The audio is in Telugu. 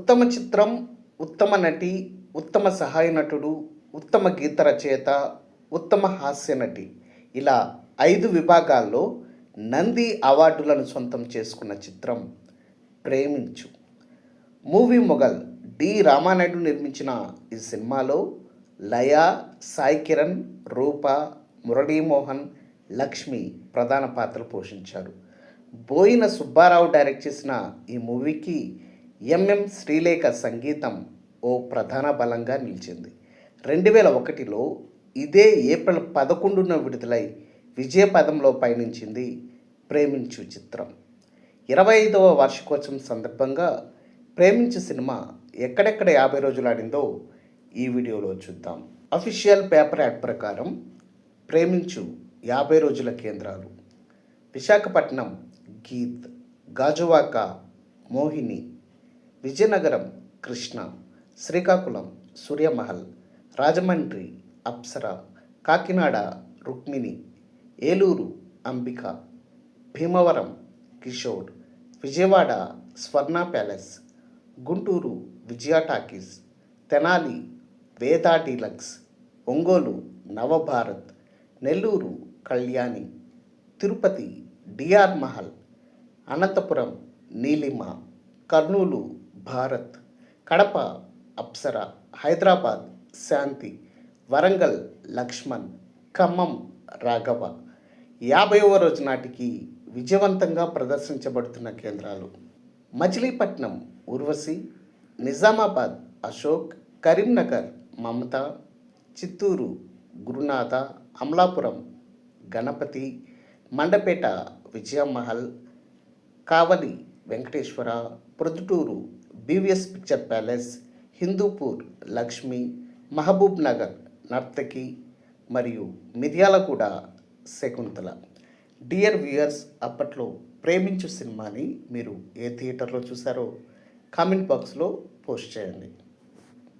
ఉత్తమ చిత్రం, ఉత్తమ నటి, ఉత్తమ సహాయ నటుడు, ఉత్తమ గీత రచయిత, ఉత్తమ హాస్య నటి ఇలా 5 విభాగాల్లో నంది అవార్డులను సొంతం చేసుకున్న చిత్రం 'ప్రేమించు'. మూవీ మొఘల్ డి రామానాయుడు నిర్మించిన ఈ సినిమాలో లయ, సాయి కిరణ్, రూప, మురళీమోహన్, లక్ష్మి ప్రధాన పాత్రలు పోషించారు. బోయిన సుబ్బారావు డైరెక్ట్ చేసిన ఈ మూవీకి ఎంఎం శ్రీలేఖ సంగీతం ఓ ప్రధాన బలంగా నిలిచింది. 2001లో ఇదే ఏప్రిల్ 11న విడుదలై విజయపథంలో పయనించింది 'ప్రేమించు' చిత్రం. 25వ వార్షికోత్సవం సందర్భంగా 'ప్రేమించు' సినిమా ఎక్కడెక్కడ 50 రోజులు ఆడిందో ఈ వీడియోలో చూద్దాం. అఫీషియల్ పేపర్ యాడ్ ప్రకారం 'ప్రేమించు' 50 రోజుల కేంద్రాలు: Visakhapatnam Geet, Gajuwaka Mohini, Vizianagaram Krishna, Srikakulam Surya Mahal, Rajahmundry Apsara, Kakinada Rukmini, Eluru Ambika, Bhimavaram Kishore, Vijayawada Swarna palace, Guntur Vijaya talkies, Tenali Veda deluxe, Ongole Navabharat, Nellore Kalyani, Tirupati DR Mahal, Anantapur Neelima, Kurnool Bharat, Kadapa Apsara, Hyderabad Shanti, Warangal Laxman, Khammam Raghava. 50వ రోజు నాటికి విజయవంతంగా ప్రదర్శించబడుతున్న కేంద్రాలు: Machilipatnam Urvashi, Nizamabad Ashok, Karimnagar Mamata, Chittoor Gurunatha, Amalapuram Ganapati, Mandapeta Vijayamahal, Kavali Venkateswara, Proddatur BVS picture palace, Hindupur Lakshmi, Mahabubnagar Nartaki మరియు మిర్యాలగూడ శకుంతల. డియర్ వ్యూయర్స్, అప్పట్లో 'ప్రేమించు' సినిమాని మీరు ఏ థియేటర్లో చూసారో కామెంట్ బాక్స్లో పోస్ట్ చేయండి.